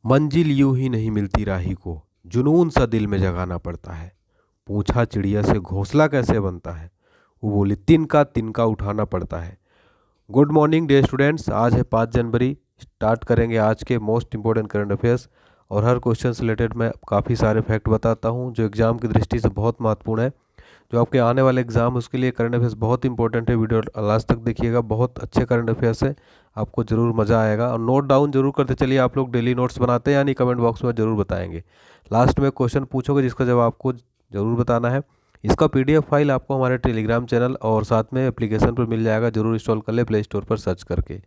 मंजिल यूं ही नहीं मिलती राही को, जुनून सा दिल में जगाना पड़ता है। पूछा चिड़िया से घोंसला कैसे बनता है, वो बोली तिनका तिनका उठाना पड़ता है। गुड मॉर्निंग डियर स्टूडेंट्स, आज है 5 जनवरी। स्टार्ट करेंगे आज के मोस्ट इंपॉर्टेंट करंट अफेयर्स। और हर क्वेश्चन से रिलेटेड मैं काफ़ी सारे फैक्ट बताता हूँ जो एग्ज़ाम की दृष्टि से बहुत महत्वपूर्ण है। जो आपके आने वाले एग्जाम उसके लिए करंट अफेयर्स बहुत इंपॉर्टेंट है। वीडियो लास्ट तक देखिएगा, बहुत अच्छे करंट अफेयर्स है, आपको जरूर मज़ा आएगा। और नोट डाउन जरूर करते चलिए। आप लोग डेली नोट्स बनाते हैं या नहीं, कमेंट बॉक्स में जरूर बताएंगे। लास्ट में क्वेश्चन पूछोगे जिसका जवाब आपको जरूर बताना है। इसका पीडीएफ फाइल आपको हमारे टेलीग्राम चैनल और साथ में एप्लीकेशन पर मिल जाएगा, जरूर इंस्टॉल कर ले प्ले स्टोर पर सर्च करके।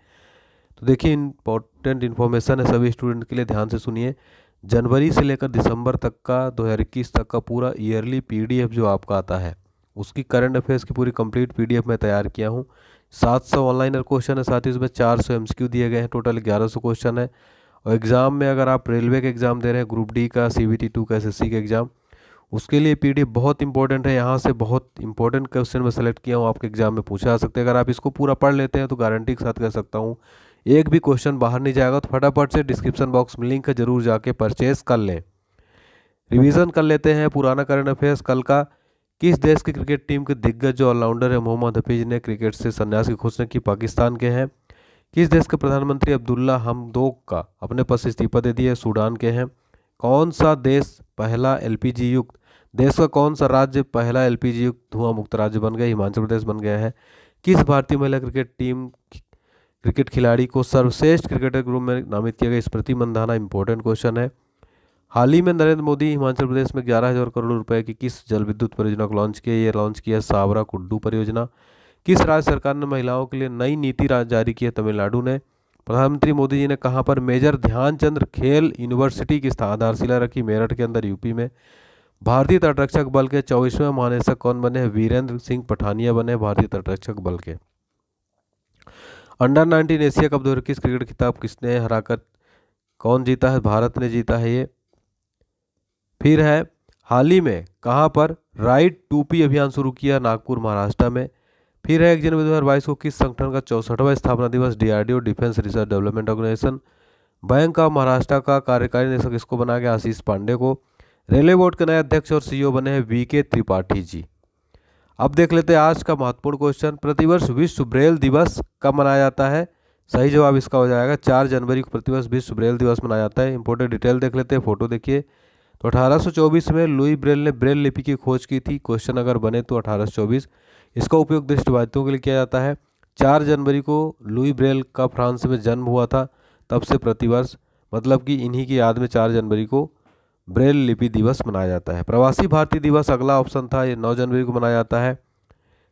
तो देखिए, इंपॉर्टेंट इन्फॉर्मेशन है सभी स्टूडेंट के लिए, ध्यान से सुनिए। जनवरी से लेकर दिसंबर तक का 2021 तक का पूरा ईयरली पीडीएफ जो आपका आता है, उसकी करंट अफेयर्स की पूरी कंप्लीट पीडीएफ मैं तैयार किया हूँ। 700 ऑनलाइन क्वेश्चन है, साथ ही उसमें 400 एमसीक्यू दिए गए हैं, टोटल 1100 क्वेश्चन है। और एग्ज़ाम में अगर आप रेलवे के एग्ज़ाम दे रहे हैं, ग्रुप डी का, CBT 2 का, SSC का एग्ज़ाम, उसके लिए पीडीएफ बहुत इंपॉर्टेंट है। यहाँ से बहुत इंपॉर्टेंट क्वेश्चन मैं सेलेक्ट किया हूँ, आपके एग्जाम में पूछा जा सकते हैं। अगर आप इसको पूरा पढ़ लेते हैं तो गारंटी के साथ कह सकता हूँ एक भी क्वेश्चन बाहर नहीं जाएगा। तो फटाफट से डिस्क्रिप्शन बॉक्स में लिंक है, जरूर जाके परचेज कर लें। रिवीजन कर लेते हैं पुराना करंट अफेयर्स कल का। किस देश की क्रिकेट टीम के दिग्गज जो ऑलराउंडर है मोहम्मद हफीज ने क्रिकेट से संन्यास की घोषणा की, पाकिस्तान के हैं। किस देश के प्रधानमंत्री अब्दुल्ला हमदोक का अपने पद से इस्तीफा दे दिया, सूडान के हैं। कौन सा देश पहला एलपीजी युक्त, देश का कौन सा राज्य पहला एलपीजी युक्त धुआं मुक्त राज्य बन गया, हिमाचल प्रदेश बन गया है। किस भारतीय महिला क्रिकेट खिलाड़ी को सर्वश्रेष्ठ क्रिकेटर के रूप में नामित किया गया, स्मृति मंधाना। इंपॉर्टेंट क्वेश्चन है। हाल ही में नरेंद्र मोदी हिमाचल प्रदेश में 11,000 करोड़ रुपए की किस जल विद्युत परियोजना को लॉन्च किया, ये लॉन्च किया सावरा कुड्डू परियोजना। किस राज्य सरकार ने महिलाओं के लिए नई नीति जारी की है, तमिलनाडु ने। प्रधानमंत्री मोदी जी ने कहां पर मेजर ध्यानचंद खेल यूनिवर्सिटी की आधारशिला रखी, मेरठ के अंदर, यूपी में। भारतीय तटरक्षक बल के 24वें महानिदेशक कौन बने हैं, वीरेंद्र सिंह पठानिया बने भारतीय तटरक्षक बल के। अंडर 19 एशिया कप 2021 क्रिकेट खिताब किसने हराकर कौन जीता है, भारत ने जीता है ये। फिर है हाल ही में कहां पर राइट टू पी अभियान शुरू किया, नागपुर महाराष्ट्र में। फिर है 1 जनवरी 2022 को किस संगठन का 64वां स्थापना दिवस, DRDO defence research development organisation. Bank of Maharashtra का कार्यकारी निदेशक इसको बना गया, आशीष पांडे को। रेलवे बोर्ड के नए अध्यक्ष और CEO बने हैं VK त्रिपाठी जी। अब देख लेते हैं आज का महत्वपूर्ण क्वेश्चन। प्रतिवर्ष विश्व ब्रेल दिवस कब मनाया जाता है, सही जवाब इसका हो जाएगा 4 जनवरी को प्रतिवर्ष विश्व ब्रेल दिवस मनाया जाता है। इंपॉर्टेंट डिटेल देख लेते हैं, फोटो देखिए। तो 1824 में लुई ब्रेल ने ब्रेल लिपि की खोज की थी। क्वेश्चन अगर बने तो 1824। इसका उपयोग दृष्टिबाधितों के लिए किया जाता है। 4 जनवरी को लुई ब्रेल का फ्रांस में जन्म हुआ था, तब से प्रतिवर्ष मतलब कि इन्हीं की याद में 4 जनवरी को ब्रेल लिपि दिवस मनाया जाता है। प्रवासी भारतीय दिवस अगला ऑप्शन था, ये 9 जनवरी को मनाया जाता है।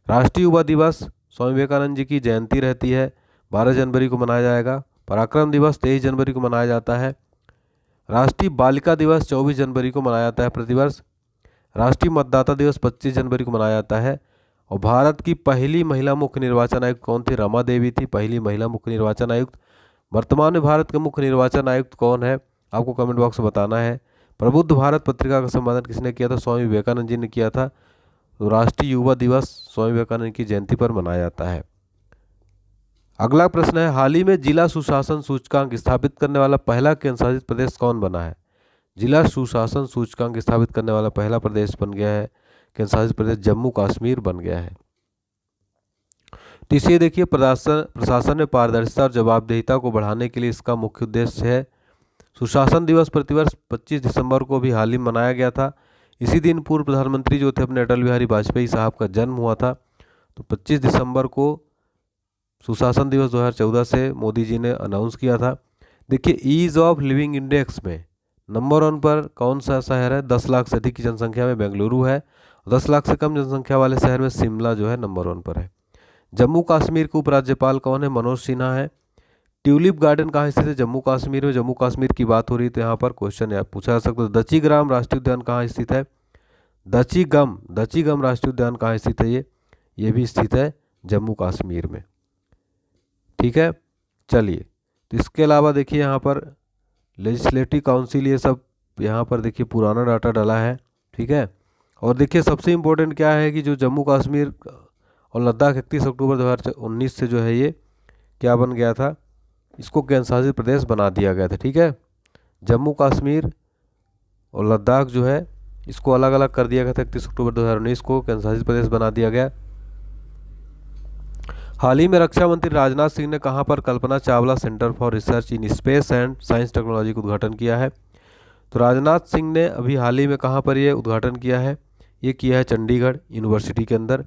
राष्ट्रीय युवा दिवस स्वामी विवेकानंद जी की जयंती रहती है, 12 जनवरी को मनाया जाएगा। पराक्रम दिवस 23 जनवरी को मनाया जाता है। राष्ट्रीय बालिका दिवस 24 जनवरी को मनाया जाता है प्रतिवर्ष। राष्ट्रीय मतदाता दिवस 25 जनवरी को मनाया जाता है। और भारत की पहली महिला मुख्य निर्वाचन आयुक्त कौन थी, रमा देवी थी पहली महिला मुख्य निर्वाचन आयुक्त। वर्तमान में भारत के मुख्य निर्वाचन आयुक्त कौन है, आपको कमेंट बॉक्स में बताना है। प्रबुद्ध भारत पत्रिका का संपादन किसने किया था, स्वामी विवेकानंद जी ने किया था। तो राष्ट्रीय युवा दिवस स्वामी विवेकानंद की जयंती पर मनाया जाता है। अगला प्रश्न है, हाल ही में जिला सुशासन सूचकांक स्थापित करने वाला पहला केंद्रशासित प्रदेश कौन बना है। जिला सुशासन सूचकांक स्थापित करने वाला पहला प्रदेश बन गया है, केंद्रशासित प्रदेश जम्मू कश्मीर बन गया है। तीसरी देखिए, प्रशासन में पारदर्शिता और जवाबदेहिता को बढ़ाने के लिए इसका मुख्य उद्देश्य है। सुशासन दिवस प्रतिवर्ष 25 दिसंबर को भी हाल ही में मनाया गया था। इसी दिन पूर्व प्रधानमंत्री जो थे अपने अटल बिहारी वाजपेयी साहब का जन्म हुआ था। तो 25 दिसंबर को सुशासन दिवस 2014 से मोदी जी ने अनाउंस किया था। देखिए, ईज ऑफ लिविंग इंडेक्स में नंबर 1 पर कौन सा शहर है, 10 लाख से अधिक की जनसंख्या में बेंगलुरु है। 10 लाख से कम जनसंख्या वाले शहर में शिमला जो है नंबर 1 पर है। जम्मू कश्मीर के उपराज्यपाल कौन है, मनोज सिन्हा है। ट्यूलिप गार्डन कहाँ स्थित है, जम्मू कश्मीर में। जम्मू कश्मीर की बात हो रही है तो यहाँ पर क्वेश्चन पूछा जा सकता है। दचीग्राम राष्ट्रीय उद्यान कहाँ स्थित है, दचीगम राष्ट्रीय उद्यान कहाँ स्थित है, ये भी स्थित है जम्मू कश्मीर में। ठीक है, चलिए। तो इसके अलावा देखिए यहाँ पर लेजिस्लेटिव काउंसिल, ये सब यहाँ पर देखिए पुराना डाटा डाला है। ठीक है, और देखिए सबसे इम्पोर्टेंट क्या है कि जो जम्मू कश्मीर और लद्दाख 31 अक्टूबर 2019 से जो है ये क्या बन गया था, इसको केंद्रशासित प्रदेश बना दिया गया था। ठीक है, जम्मू कश्मीर और लद्दाख जो है इसको अलग अलग कर दिया गया था 31 अक्टूबर 2019 को, केंद्र शासित प्रदेश बना दिया गया। हाल ही में रक्षा मंत्री राजनाथ सिंह ने कहां पर Kalpana Chawla centre for research in space and science technology का उद्घाटन किया है? तो राजनाथ सिंह ने अभी हाल ही में कहां पर ये उद्घाटन किया है? ये किया है चंडीगढ़ यूनिवर्सिटी के अंदर।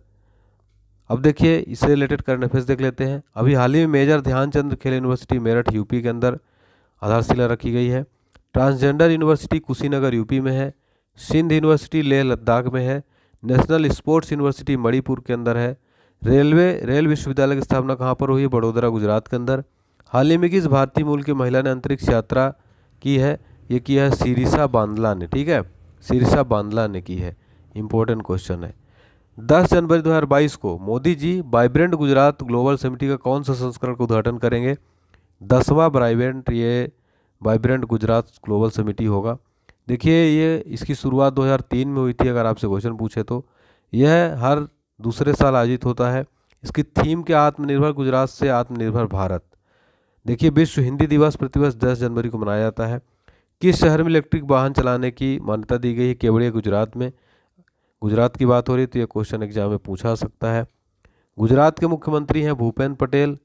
अब देखिए इससे रिलेटेड करंट अफेयर्स देख लेते हैं। अभी हाल ही में मेजर ध्यानचंद खेल यूनिवर्सिटी मेरठ यूपी के अंदर आधारशिला रखी गई है। ट्रांसजेंडर यूनिवर्सिटी कुशीनगर यूपी में है। सिंध यूनिवर्सिटी लेह लद्दाख में है। नेशनल स्पोर्ट्स यूनिवर्सिटी मणिपुर के अंदर है। रेल विश्वविद्यालय की स्थापना कहाँ पर हुई है? बड़ोदरा गुजरात के अंदर। हाल ही में किस भारतीय मूल की महिला ने अंतरिक्ष यात्रा की है? ये किया है सिरिसा बांदला ने। ठीक है, सिरिसा बांदला ने की है। इंपॉर्टेंट क्वेश्चन है। 10 जनवरी 2022 को मोदी जी वाइब्रेंट गुजरात ग्लोबल समिटी का कौन सा संस्करण का उद्घाटन करेंगे? 10वां वाइब्रेंट गुजरात ग्लोबल समिटी होगा। देखिए ये इसकी शुरुआत 2003 में हुई थी, अगर आपसे क्वेश्चन पूछे तो। यह हर दूसरे साल आयोजित होता है। इसकी थीम क्या? आत्मनिर्भर गुजरात से आत्मनिर्भर भारत। देखिए विश्व हिंदी दिवस प्रतिवर्ष 10 जनवरी को मनाया जाता है। किस शहर में इलेक्ट्रिक वाहन चलाने की मान्यता दी गई है? केवड़िया गुजरात में। गुजरात की बात हो रही तो ये क्वेश्चन एग्जाम में पूछा सकता है। गुजरात के मुख्यमंत्री हैं भूपेंद्र पटेल।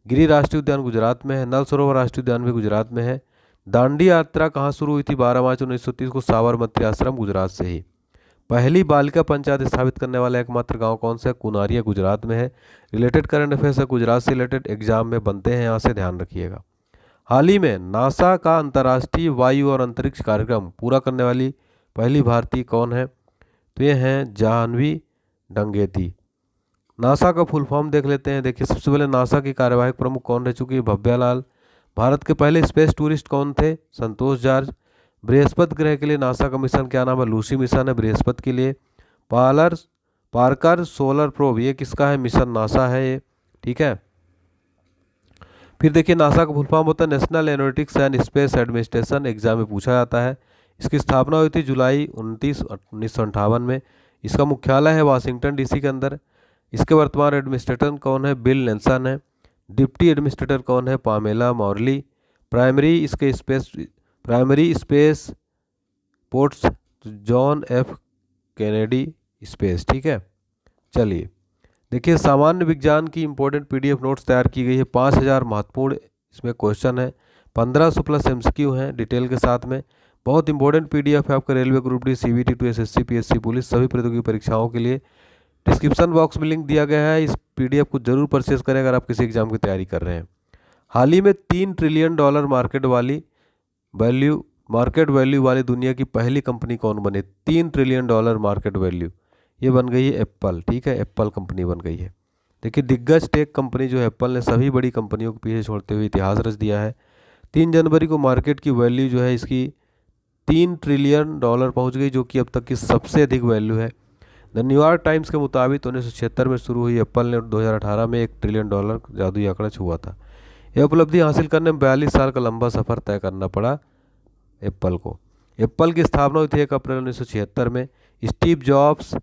गिरी राष्ट्रीय उद्यान गुजरात में है। नल सरोवर राष्ट्रीय उद्यान भी गुजरात में है। दांडी यात्रा कहाँ शुरू हुई थी? 12 मार्च 1930 को साबरमती आश्रम गुजरात से ही। पहली बालिका पंचायत स्थापित करने वाला एकमात्र गांव कौन सा है? कुनारिया गुजरात में है। रिलेटेड करंट अफेयर्स है गुजरात से रिलेटेड, एग्जाम में बनते हैं, यहाँ से ध्यान रखिएगा। हाल ही में नासा का अंतर्राष्ट्रीय वायु और अंतरिक्ष कार्यक्रम पूरा करने वाली पहली भारतीय कौन है? तो ये हैं जाह्नवी डंगेती। नासा का फुल फॉर्म देख लेते हैं। देखिए सबसे पहले नासा की कार्यवाहक प्रमुख कौन रह चुकी है? भव्यालाल। भारत के पहले स्पेस टूरिस्ट कौन थे? संतोष जॉर्ज। बृहस्पति ग्रह के लिए नासा का मिशन क्या नाम है? लूसी मिशन है बृहस्पति के लिए। पार्कर सोलर प्रोब ये किसका है? मिशन नासा है ये। ठीक है, फिर देखिए नासा का फुल फॉर्म होता है national aeronautics and space administration, exam में पूछा जाता है। इसकी स्थापना हुई थी जुलाई 29, 1958 में। इसका मुख्यालय है वाशिंगटन डीसी के अंदर। इसके वर्तमान एडमिनिस्ट्रेटर कौन है? बिल नेल्सन है। डिप्टी एडमिनिस्ट्रेटर कौन है? Pamela Morley. Primary space ports John F Kennedy space. ठीक है, चलिए देखिए सामान्य विज्ञान की इंपॉर्टेंट पीडीएफ नोट्स तैयार की गई है। 5000 महत्वपूर्ण इसमें क्वेश्चन है। 1500 प्लस एमसीक्यू हैं डिटेल के साथ में। बहुत इंपॉर्टेंट पीडीएफ है आपका railway group D, CBT two, SSC, PSC police सभी प्रतियोगी परीक्षाओं के लिए। डिस्क्रिप्शन बॉक्स में लिंक दिया गया है, इस पीडीएफ को जरूर परचेज करें अगर आप किसी एग्जाम की तैयारी कर रहे हैं। हाल ही में $3 ट्रिलियन मार्केट वैल्यू वाली दुनिया की पहली कंपनी कौन बने? $3 ट्रिलियन मार्केट वैल्यू, ये बन गई है एप्पल। ठीक है, एप्पल कंपनी बन गई है। देखिए दिग्गज टेक कंपनी जो है एप्पल ने सभी बड़ी कंपनियों को पीछे छोड़ते हुए इतिहास रच दिया है। 3 जनवरी को मार्केट की वैल्यू जो है इसकी $3 ट्रिलियन पहुंच गई, जो कि अब तक की सबसे अधिक वैल्यू है। द न्यूयॉर्क टाइम्स के मुताबिक 1976 में शुरू हुई एप्पल ने 2018 में $1 ट्रिलियन जादुई आंकड़ा छुआ था। यह उपलब्धि हासिल करने में 42 साल का लंबा सफर तय करना पड़ा एप्पल को। एप्पल की स्थापना हुई थी 1 अप्रैल 1976 में। Steve Jobs,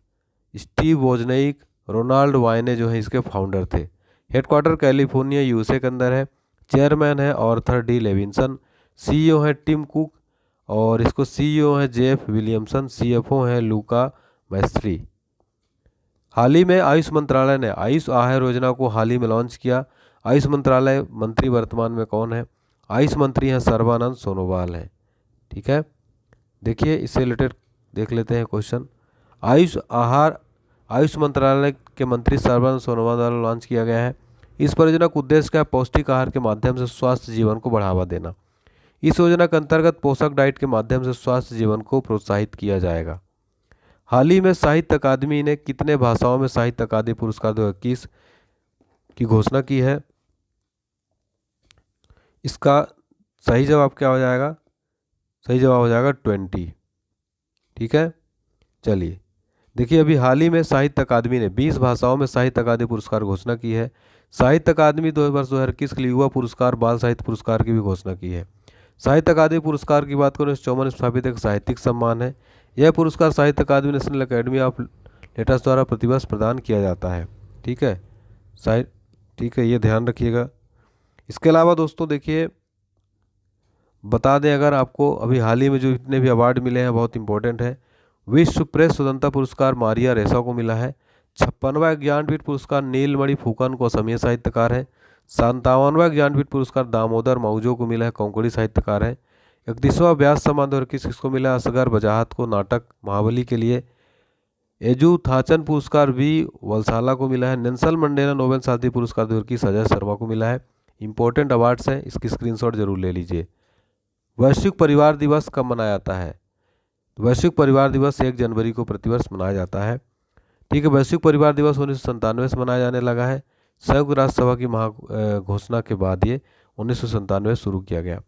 Steve Wozniak, Ronald Wayne जो है इसके फाउंडर थे। हेडक्वार्टर कैलिफोर्निया यूएसए के अंदर है। चेयरमैन है ऑर्थर डी लेविंसन। सीईओ है टिम कुक और इसको सीईओ है जेफ विलियमसन। सीएफओ है लूका मैस्त्री। हाल ही में आयुष मंत्रालय ने आयुष आहार योजना को हाल ही में लॉन्च किया। आयुष मंत्रालय मंत्री वर्तमान में कौन है? आयुष मंत्री हैं सर्बानंद सोनोवाल हैं। ठीक है, देखिए इससे रिलेटेड देख लेते हैं क्वेश्चन। आयुष मंत्रालय के मंत्री सर्बानंद सोनोवाल द्वारा लॉन्च किया गया है। इस परियोजना का उद्देश्य क्या है? पौष्टिक आहार के माध्यम से स्वस्थ जीवन को बढ़ावा देना। इस योजना के अंतर्गत पोषक डाइट के माध्यम से स्वस्थ जीवन को प्रोत्साहित किया जाएगा। हाल ही में साहित्य अकादमी ने कितने भाषाओं में साहित्य अकादमी पुरस्कार 2021 की घोषणा की है? इसका सही जवाब क्या हो जाएगा? सही जवाब हो जाएगा 20। ठीक है, चलिए देखिए अभी हाल ही में साहित्य अकादमी ने 20 भाषाओं में साहित्य अकादमी पुरस्कार घोषणा की है। साहित्य अकादमी 2021 के लिए युवा पुरस्कार, बाल साहित्य पुरस्कार की भी घोषणा की है। साहित्य अकादमी पुरस्कार की बात करें 1954 स्थापित एक साहित्यिक सम्मान है। यह पुरस्कार साहित्य अकादमी नेशनल अकेडमी ऑफ लेटर्स द्वारा प्रतिवर्ष प्रदान किया जाता है। ठीक है, ठीक है, ये ध्यान रखिएगा। इसके अलावा दोस्तों देखिए बता दें अगर आपको, अभी हाल ही में जो इतने भी अवार्ड मिले हैं बहुत इंपॉर्टेंट है। विश्व प्रेस स्वतंत्रता पुरस्कार मारिया रेसा को मिला है। 56वां ज्ञानपीठ पुरस्कार नीलमणि फूकन को, असमिया साहित्यकार है। 57वां ज्ञानपीठ पुरस्कार दामोदर मौजो को मिला है, कोंकणी साहित्यकार है। 31वां व्यास सम्मान 2021 किसको मिला? असगर बजाहत को, नाटक महाबली के लिए। एजू थाचन पुरस्कार भी वलसाला को मिला है। नेल्सन मंडेला नोबेल शांति पुरस्कार 2021 अजय शर्मा को मिला है। इंपॉर्टेंट अवार्ड्स हैं, इसकी स्क्रीनशॉट जरूर ले लीजिए। वैश्विक परिवार दिवस कब मनाया जाता है? वैश्विक परिवार दिवस 1 जनवरी को प्रतिवर्ष मनाया जाता है। ठीक है, वैश्विक परिवार दिवस 1997 से मनाया जाने लगा है। संयुक्त राष्ट्र सभा की महा घोषणा के बाद ये 1997 शुरू किया गया।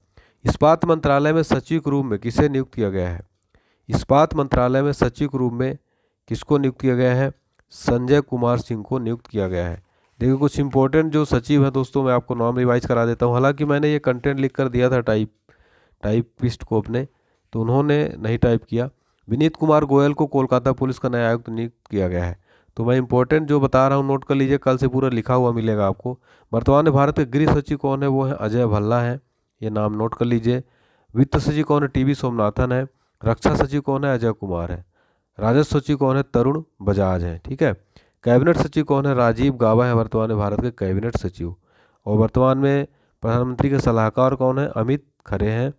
इस्पात मंत्रालय में सचिव के रूप में किसे नियुक्त किया गया है? इस्पात मंत्रालय में सचिव के रूप में किसको नियुक्त किया गया है? संजय कुमार सिंह को नियुक्त किया गया है। देखिए कुछ इंपॉर्टेंट जो सचिव हैं दोस्तों, मैं आपको नाम रिवाइज करा देता हूँ। हालांकि मैंने ये कंटेंट लिख कर दिया था टाइपिस्ट को अपने, तो उन्होंने नहीं टाइप किया। विनीत कुमार गोयल को कोलकाता पुलिस का नया आयुक्त नियुक्त किया गया है। तो मैं इंपॉर्टेंट जो बता रहा हूँ नोट कर लीजिए, कल से पूरा लिखा हुआ मिलेगा आपको। वर्तमान में भारत के गृह सचिव कौन है? वो है अजय भल्ला है, ये नाम नोट कर लीजिए। वित्त सचिव कौन है? टीवी सोमनाथन है। रक्षा सचिव कौन है? अजय कुमार है। राजस्व सचिव कौन है? तरुण बजाज है। ठीक है। कैबिनेट सचिव कौन है? राजीव गाबा है वर्तमान में भारत के कैबिनेट सचिव। और वर्तमान में प्रधानमंत्री के सलाहकार कौन है? अमित खरे हैं।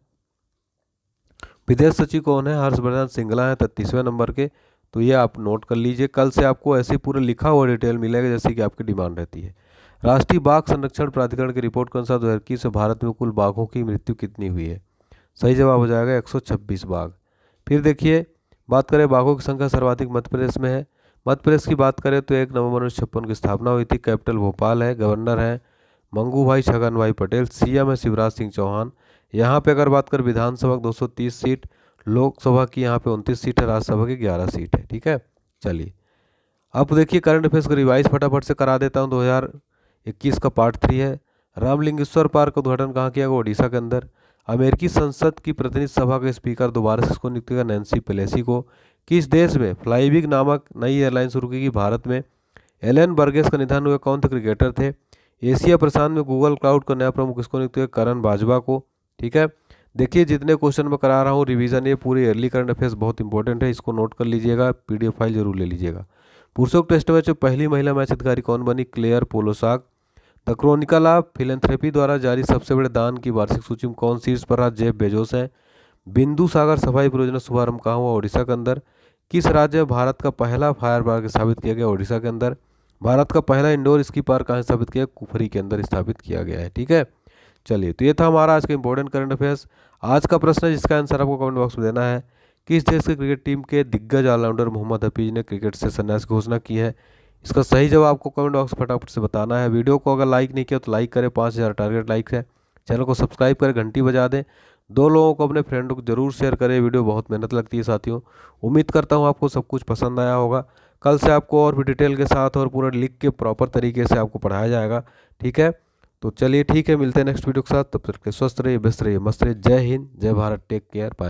विदेश सचिव कौन है? हर्षवर्धन श्रृंगला है 33वें नंबर के। तो ये आप नोट कर लीजिए, कल से आपको ऐसे पूरा लिखा हुआ डिटेल मिलेगा जैसे कि आपकी डिमांड रहती है। राष्ट्रीय बाघ संरक्षण प्राधिकरण की रिपोर्ट के अनुसार 2021 से भारत में कुल बाघों की मृत्यु कितनी हुई है? सही जवाब हो जाएगा 126 बाघ। फिर देखिए, बात करें बाघों की संख्या सर्वाधिक मध्य प्रदेश में है। मध्य प्रदेश की बात करें तो 1 नवंबर 1956 की स्थापना हुई थी। कैपिटल भोपाल है। गवर्नर है मंगू भाई छगन भाई पटेल। सीएम है शिवराज सिंह चौहान। यहाँ पे अगर बात करें विधानसभा 230 सीट, लोकसभा की यहाँ पे 29 सीट है, राज्यसभा की 11 सीट है। ठीक है, चलिए अब देखिए करंट अफेयर्स का रिवाइज फटाफट से करा देता हूँ। 2021 का पार्ट 3 है। रामलिंगेश्वर पार्क का उद्घाटन कहाँ किया गया? ओडिशा के अंदर। अमेरिकी संसद की प्रतिनिधि सभा के स्पीकर दोबारा से किसको नियुक्त किया? नैन्सी पेलोसी को। किस देश में फ्लाईबिग नामक नई एयरलाइन शुरू की गई? भारत में। एलन बर्गेस का निधन हुआ, कौन थे क्रिकेटर थे? एशिया प्रशांत में गूगल क्लाउड का नया प्रमुख किसको नियुक्त किया? करण बाजवा को। ठीक है, देखिए जितने क्वेश्चन मैं करा रहा हूँ रिवीजन, ये पूरी ईयरली करंट अफेयर्स बहुत इंपॉर्टेंट है, इसको नोट कर लीजिएगा, पीडीएफ फाइल जरूर ले लीजिएगा। पुरुषों के टेस्ट मैच में पहली महिला मैच अधिकारी कौन बनी? Claire Polosak. The Chronicle of Philanthropy द्वारा जारी सबसे बड़े दान की वार्षिक सूची में कौन शीर्ष पर रहा? जेफ बेजोस है। बिंदु सागर सफाई परियोजना शुभारंभ कहाँ हुआ? ओडिशा के अंदर। किस राज्य में भारत का पहला फायर पार्क स्थापित किया गया? ओडिशा के अंदर। भारत का पहला इंडोर स्की पार्क कहाँ स्थापित किया? कुफरी के अंदर स्थापित किया गया है। ठीक है, चलिए तो ये था हमारा आज का इंपॉर्टेंट करंट अफेयर्स। आज का प्रश्न है जिसका आंसर आपको कमेंट बॉक्स में देना है। किस देश की क्रिकेट टीम के दिग्गज ऑलराउंडर मोहम्मद हफीज ने क्रिकेट से संन्यास की घोषणा की है? इसका सही जवाब आपको कमेंट बॉक्स फटाफट से बताना है। वीडियो को अगर लाइक नहीं किया तो लाइक करें, 5000 टारगेट लाइक है। चैनल को सब्सक्राइब करें, घंटी बजा दें। 2 लोगों को अपने फ्रेंड को जरूर शेयर करें, वीडियो बहुत मेहनत लगती है साथियों। उम्मीद करता हूँ आपको सब कुछ पसंद आया होगा। कल से आपको और भी डिटेल के साथ और पूरा लिख के प्रॉपर तरीके से आपको पढ़ाया जाएगा। ठीक है, तो चलिए ठीक है, मिलते हैं नेक्स्ट वीडियो के साथ। तब तक के स्वस्थ रहिए, व्यस्त रहिए, मस्त रहिए। जय हिंद, जय भारत, टेक केयर, बाय।